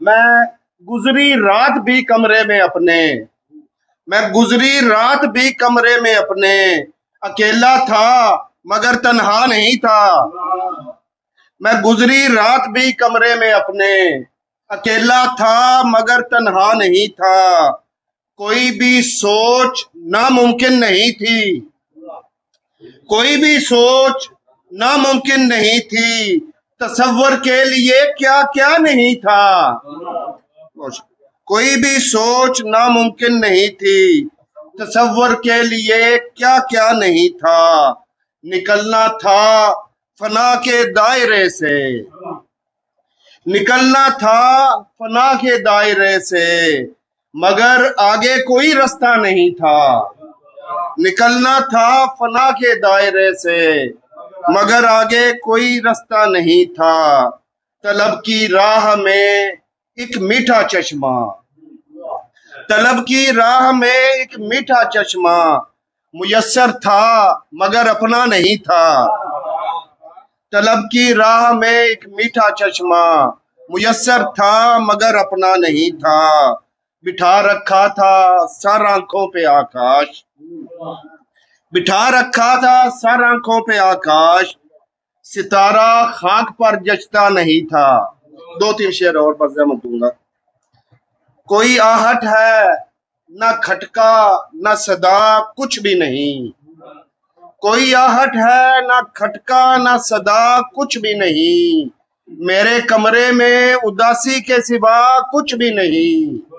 میں گزری رات بھی کمرے میں اپنے میں گزری رات بھی کمرے میں اپنے اکیلا تھا مگر تنہا نہیں تھا میں گزری رات بھی کمرے میں اپنے اکیلا تھا مگر تنہا نہیں تھا کوئی بھی سوچ ناممکن نہیں تھی کوئی بھی سوچ ناممکن نہیں تھی تصور کے لیے کیا کیا نہیں تھا کوئی بھی سوچ ناممکن نہیں تھی تصور کے لیے کیا کیا نہیں تھا نکلنا تھا فنا کے دائرے سے نکلنا تھا فنا کے دائرے سے مگر آگے کوئی رستہ نہیں تھا نکلنا تھا فنا کے دائرے سے مگر آگے کوئی رستہ نہیں تھا طلب کی راہ میں ایک میٹھا چشمہ طلب کی راہ میں ایک میٹھا چشمہ میسر تھا مگر اپنا نہیں تھا طلب کی راہ میں ایک میٹھا چشمہ میسر تھا مگر اپنا نہیں تھا بٹھا رکھا تھا سر آنکھوں پہ آکاش بٹھا رکھا تھا سر آنکھوں پہ آکاش ستارہ خاک پر جچتا نہیں تھا دو تین شعر اور بس میں دوں گا کوئی آہٹ ہے نہ کھٹکا نہ صدا کچھ بھی نہیں کوئی آہٹ ہے نہ کھٹکا نہ صدا کچھ بھی نہیں میرے کمرے میں اداسی کے سوا کچھ بھی نہیں